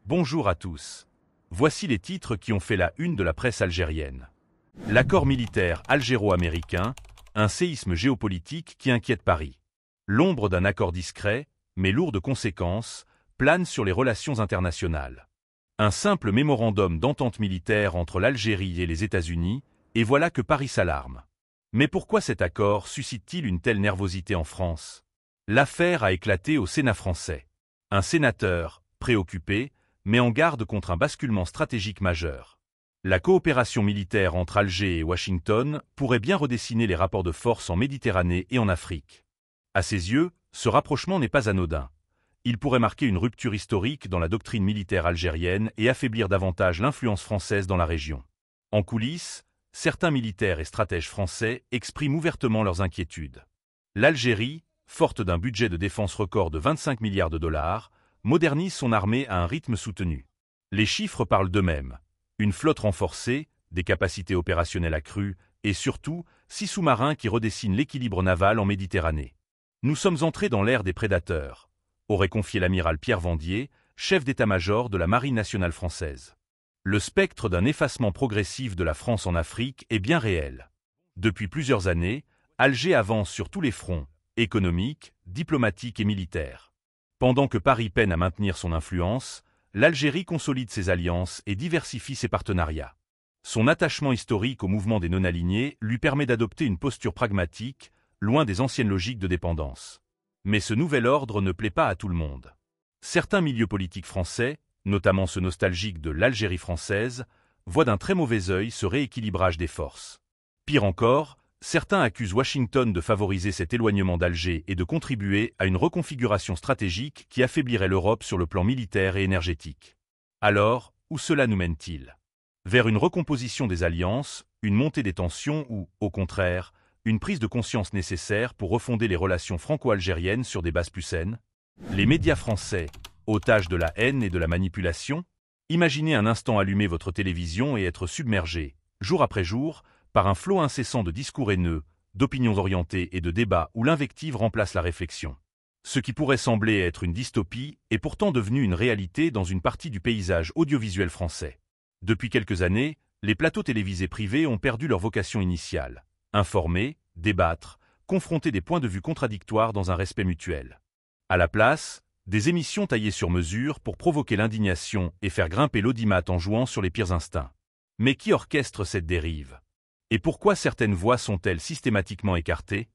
Bonjour à tous. Voici les titres qui ont fait la une de la presse algérienne. L'accord militaire algéro-américain, un séisme géopolitique qui inquiète Paris. L'ombre d'un accord discret, mais lourd de conséquences, plane sur les relations internationales. Un simple mémorandum d'entente militaire entre l'Algérie et les États-Unis, et voilà que Paris s'alarme. Mais pourquoi cet accord suscite-t-il une telle nervosité en France? L'affaire a éclaté au Sénat français. Un sénateur, préoccupé, met en garde contre un basculement stratégique majeur. La coopération militaire entre Alger et Washington pourrait bien redessiner les rapports de force en Méditerranée et en Afrique. À ses yeux, ce rapprochement n'est pas anodin. Il pourrait marquer une rupture historique dans la doctrine militaire algérienne et affaiblir davantage l'influence française dans la région. En coulisses, certains militaires et stratèges français expriment ouvertement leurs inquiétudes. L'Algérie, forte d'un budget de défense record de 25 milliards de dollars, modernise son armée à un rythme soutenu. Les chiffres parlent d'eux-mêmes. Une flotte renforcée, des capacités opérationnelles accrues, et surtout, 6 sous-marins qui redessinent l'équilibre naval en Méditerranée. Nous sommes entrés dans l'ère des prédateurs, aurait confié l'amiral Pierre Vendier, chef d'état-major de la Marine nationale française. Le spectre d'un effacement progressif de la France en Afrique est bien réel. Depuis plusieurs années, Alger avance sur tous les fronts, économiques, diplomatiques et militaires. Pendant que Paris peine à maintenir son influence, l'Algérie consolide ses alliances et diversifie ses partenariats. Son attachement historique au mouvement des non-alignés lui permet d'adopter une posture pragmatique, loin des anciennes logiques de dépendance. Mais ce nouvel ordre ne plaît pas à tout le monde. Certains milieux politiques français, notamment ceux nostalgiques de l'Algérie française, voient d'un très mauvais œil ce rééquilibrage des forces. Pire encore, certains accusent Washington de favoriser cet éloignement d'Alger et de contribuer à une reconfiguration stratégique qui affaiblirait l'Europe sur le plan militaire et énergétique. Alors, où cela nous mène-t-il? Vers une recomposition des alliances, une montée des tensions ou, au contraire, une prise de conscience nécessaire pour refonder les relations franco-algériennes sur des bases plus saines? Les médias français, otages de la haine et de la manipulation? Imaginez un instant allumer votre télévision et être submergé, jour après jour, par un flot incessant de discours haineux, d'opinions orientées et de débats où l'invective remplace la réflexion. Ce qui pourrait sembler être une dystopie est pourtant devenu une réalité dans une partie du paysage audiovisuel français. Depuis quelques années, les plateaux télévisés privés ont perdu leur vocation initiale. Informer, débattre, confronter des points de vue contradictoires dans un respect mutuel. À la place, des émissions taillées sur mesure pour provoquer l'indignation et faire grimper l'audimat en jouant sur les pires instincts. Mais qui orchestre cette dérive? Et pourquoi certaines voix sont-elles systématiquement écartées?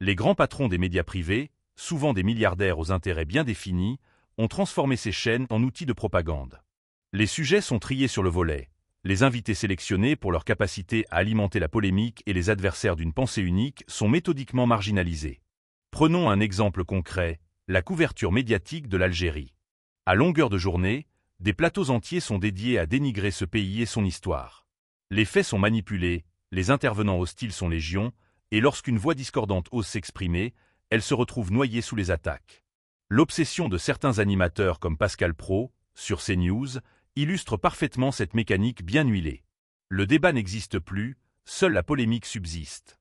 Les grands patrons des médias privés, souvent des milliardaires aux intérêts bien définis, ont transformé ces chaînes en outils de propagande. Les sujets sont triés sur le volet, les invités sélectionnés pour leur capacité à alimenter la polémique et les adversaires d'une pensée unique sont méthodiquement marginalisés. Prenons un exemple concret, la couverture médiatique de l'Algérie. À longueur de journée, des plateaux entiers sont dédiés à dénigrer ce pays et son histoire. Les faits sont manipulés, les intervenants hostiles sont légion, et lorsqu'une voix discordante ose s'exprimer, elle se retrouve noyée sous les attaques. L'obsession de certains animateurs comme Pascal Praud, sur CNews, illustre parfaitement cette mécanique bien huilée. Le débat n'existe plus, seule la polémique subsiste.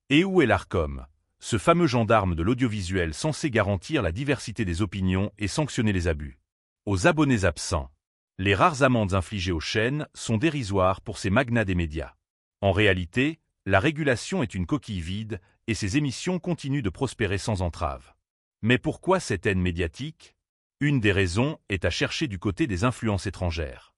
Et où est l'Arcom, ce fameux gendarme de l'audiovisuel censé garantir la diversité des opinions et sanctionner les abus? Aux abonnés absents. Les rares amendes infligées aux chaînes sont dérisoires pour ces magnats des médias. En réalité, la régulation est une coquille vide et ces émissions continuent de prospérer sans entrave. Mais pourquoi cette haine médiatique? Une des raisons est à chercher du côté des influences étrangères.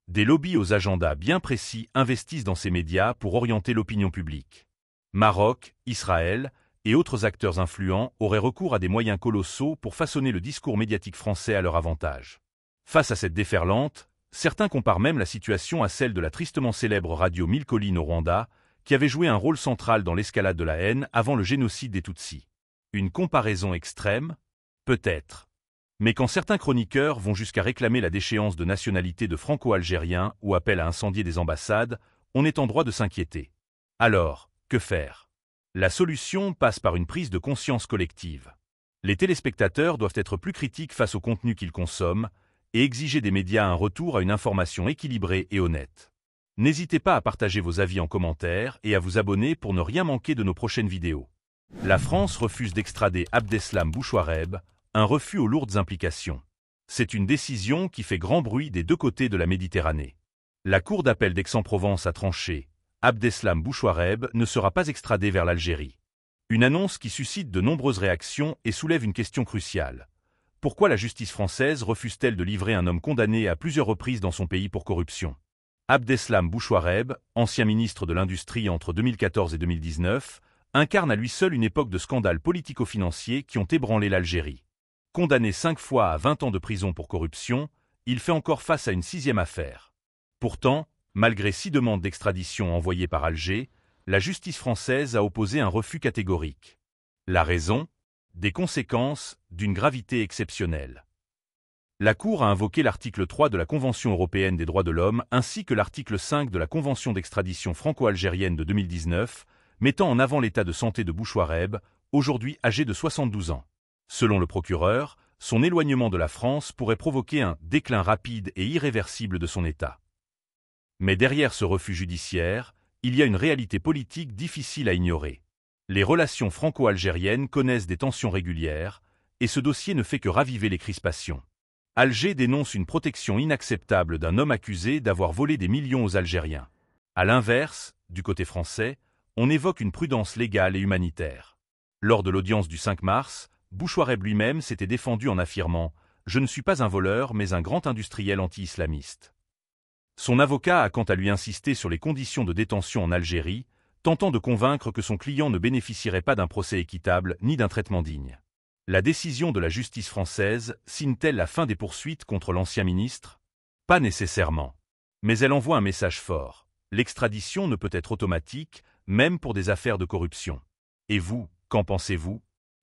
Des lobbies aux agendas bien précis investissent dans ces médias pour orienter l'opinion publique. Maroc, Israël et autres acteurs influents auraient recours à des moyens colossaux pour façonner le discours médiatique français à leur avantage. Face à cette déferlante, certains comparent même la situation à celle de la tristement célèbre radio Mille Collines au Rwanda, qui avait joué un rôle central dans l'escalade de la haine avant le génocide des Tutsis. Une comparaison extrême? Peut-être. Mais quand certains chroniqueurs vont jusqu'à réclamer la déchéance de nationalité de franco-algériens ou appellent à incendier des ambassades, on est en droit de s'inquiéter. Alors, que faire? La solution passe par une prise de conscience collective. Les téléspectateurs doivent être plus critiques face au contenu qu'ils consomment et exiger des médias un retour à une information équilibrée et honnête. N'hésitez pas à partager vos avis en commentaire et à vous abonner pour ne rien manquer de nos prochaines vidéos. La France refuse d'extrader Abdeslam Bouchouareb, un refus aux lourdes implications. C'est une décision qui fait grand bruit des deux côtés de la Méditerranée. La Cour d'appel d'Aix-en-Provence a tranché. Abdeslam Bouchouareb ne sera pas extradé vers l'Algérie. Une annonce qui suscite de nombreuses réactions et soulève une question cruciale. Pourquoi la justice française refuse-t-elle de livrer un homme condamné à plusieurs reprises dans son pays pour corruption? Abdeslam Bouchouareb, ancien ministre de l'Industrie entre 2014 et 2019, incarne à lui seul une époque de scandales politico-financiers qui ont ébranlé l'Algérie. Condamné 5 fois à 20 ans de prison pour corruption, il fait encore face à une 6e affaire. Pourtant, malgré 6 demandes d'extradition envoyées par Alger, la justice française a opposé un refus catégorique. La raison? Des conséquences d'une gravité exceptionnelle. La Cour a invoqué l'article 3 de la Convention européenne des droits de l'homme ainsi que l'article 5 de la Convention d'extradition franco-algérienne de 2019, mettant en avant l'état de santé de Bouchouareb, aujourd'hui âgé de 72 ans. Selon le procureur, son éloignement de la France pourrait provoquer un déclin rapide et irréversible de son état. Mais derrière ce refus judiciaire, il y a une réalité politique difficile à ignorer. Les relations franco-algériennes connaissent des tensions régulières, et ce dossier ne fait que raviver les crispations. Alger dénonce une protection inacceptable d'un homme accusé d'avoir volé des millions aux Algériens. À l'inverse, du côté français, on évoque une prudence légale et humanitaire. Lors de l'audience du 5 mars, Bouchouareb lui-même s'était défendu en affirmant « Je ne suis pas un voleur, mais un grand industriel anti-islamiste ». Son avocat a quant à lui insisté sur les conditions de détention en Algérie, tentant de convaincre que son client ne bénéficierait pas d'un procès équitable ni d'un traitement digne. La décision de la justice française signe-t-elle la fin des poursuites contre l'ancien ministre? Pas nécessairement. Mais elle envoie un message fort. L'extradition ne peut être automatique, même pour des affaires de corruption. Et vous, qu'en pensez-vous?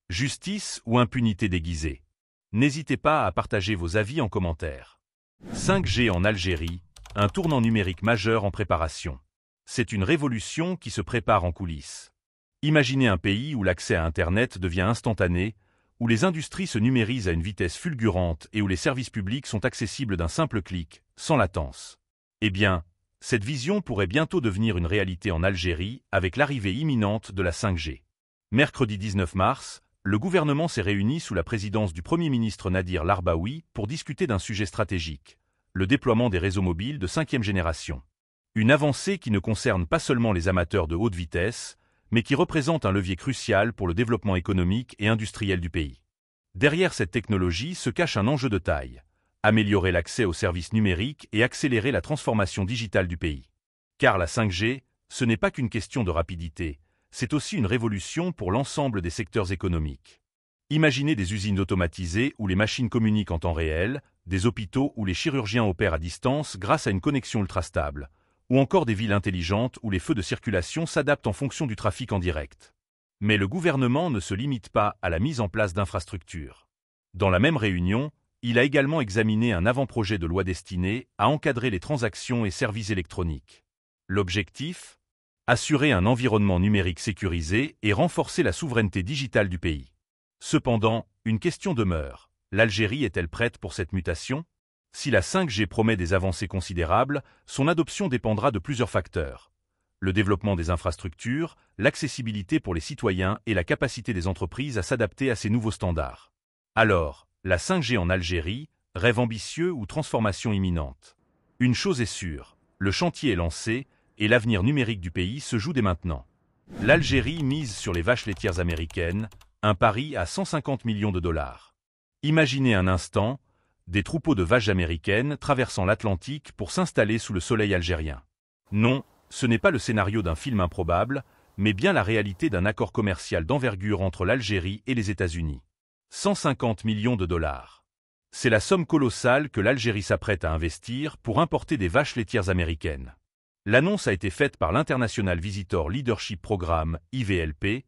Justice ou impunité déguisée? N'hésitez pas à partager vos avis en commentaire. 5G en Algérie, un tournant numérique majeur en préparation. C'est une révolution qui se prépare en coulisses. Imaginez un pays où l'accès à Internet devient instantané, où les industries se numérisent à une vitesse fulgurante et où les services publics sont accessibles d'un simple clic, sans latence. Eh bien, cette vision pourrait bientôt devenir une réalité en Algérie avec l'arrivée imminente de la 5G. Mercredi 19 mars, le gouvernement s'est réuni sous la présidence du Premier ministre Nadir Larbaoui pour discuter d'un sujet stratégique, le déploiement des réseaux mobiles de 5e génération. Une avancée qui ne concerne pas seulement les amateurs de haute vitesse, mais qui représente un levier crucial pour le développement économique et industriel du pays. Derrière cette technologie se cache un enjeu de taille, améliorer l'accès aux services numériques et accélérer la transformation digitale du pays. Car la 5G, ce n'est pas qu'une question de rapidité, c'est aussi une révolution pour l'ensemble des secteurs économiques. Imaginez des usines automatisées où les machines communiquent en temps réel, des hôpitaux où les chirurgiens opèrent à distance grâce à une connexion ultra stable, ou encore des villes intelligentes où les feux de circulation s'adaptent en fonction du trafic en direct. Mais le gouvernement ne se limite pas à la mise en place d'infrastructures. Dans la même réunion, il a également examiné un avant-projet de loi destiné à encadrer les transactions et services électroniques. L'objectif? Assurer un environnement numérique sécurisé et renforcer la souveraineté digitale du pays. Cependant, une question demeure. L'Algérie est-elle prête pour cette mutation? Si la 5G promet des avancées considérables, son adoption dépendra de plusieurs facteurs. Le développement des infrastructures, l'accessibilité pour les citoyens et la capacité des entreprises à s'adapter à ces nouveaux standards. Alors, la 5G en Algérie, rêve ambitieux ou transformation imminente? Une chose est sûre, le chantier est lancé et l'avenir numérique du pays se joue dès maintenant. L'Algérie mise sur les vaches laitières américaines, un pari à 150 millions de dollars. Imaginez un instant, des troupeaux de vaches américaines traversant l'Atlantique pour s'installer sous le soleil algérien. Non, ce n'est pas le scénario d'un film improbable, mais bien la réalité d'un accord commercial d'envergure entre l'Algérie et les États-Unis. 150 millions de dollars. C'est la somme colossale que l'Algérie s'apprête à investir pour importer des vaches laitières américaines. L'annonce a été faite par l'International Visitor Leadership Programme, IVLP,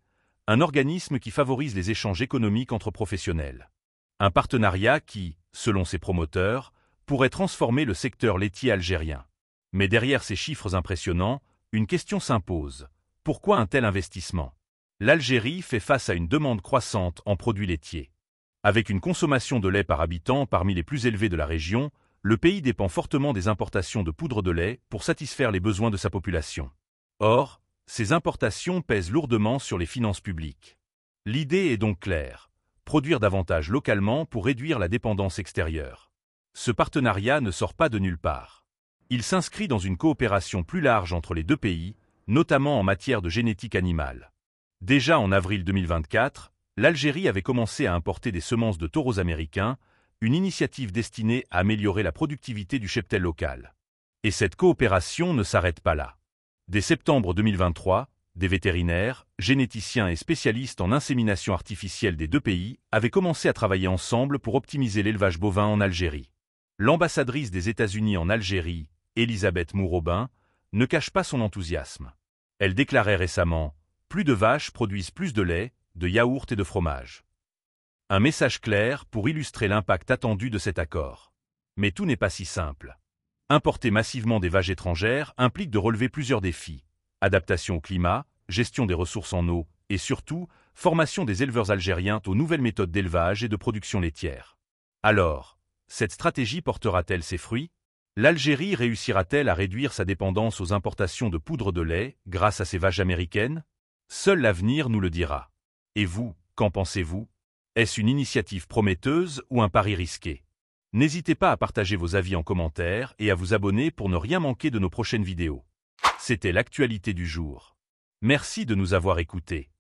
un organisme qui favorise les échanges économiques entre professionnels. Un partenariat qui, selon ses promoteurs, pourrait transformer le secteur laitier algérien. Mais derrière ces chiffres impressionnants, une question s'impose. Pourquoi un tel investissement? L'Algérie fait face à une demande croissante en produits laitiers. Avec une consommation de lait par habitant parmi les plus élevées de la région, le pays dépend fortement des importations de poudre de lait pour satisfaire les besoins de sa population. Or, ces importations pèsent lourdement sur les finances publiques. L'idée est donc claire, produire davantage localement pour réduire la dépendance extérieure. Ce partenariat ne sort pas de nulle part. Il s'inscrit dans une coopération plus large entre les deux pays, notamment en matière de génétique animale. Déjà en avril 2024, l'Algérie avait commencé à importer des semences de taureaux américains, une initiative destinée à améliorer la productivité du cheptel local. Et cette coopération ne s'arrête pas là. Dès septembre 2023, des vétérinaires, généticiens et spécialistes en insémination artificielle des deux pays avaient commencé à travailler ensemble pour optimiser l'élevage bovin en Algérie. L'ambassadrice des États-Unis en Algérie, Elisabeth Mourobin, ne cache pas son enthousiasme. Elle déclarait récemment « Plus de vaches produisent plus de lait, de yaourt et de fromage ». Un message clair pour illustrer l'impact attendu de cet accord. Mais tout n'est pas si simple. Importer massivement des vaches étrangères implique de relever plusieurs défis. Adaptation au climat, gestion des ressources en eau et surtout, formation des éleveurs algériens aux nouvelles méthodes d'élevage et de production laitière. Alors, cette stratégie portera-t-elle ses fruits? L'Algérie réussira-t-elle à réduire sa dépendance aux importations de poudre de lait grâce à ses vaches américaines? Seul l'avenir nous le dira. Et vous, qu'en pensez-vous? Est-ce une initiative prometteuse ou un pari risqué? N'hésitez pas à partager vos avis en commentaire et à vous abonner pour ne rien manquer de nos prochaines vidéos. C'était l'actualité du jour. Merci de nous avoir écoutés.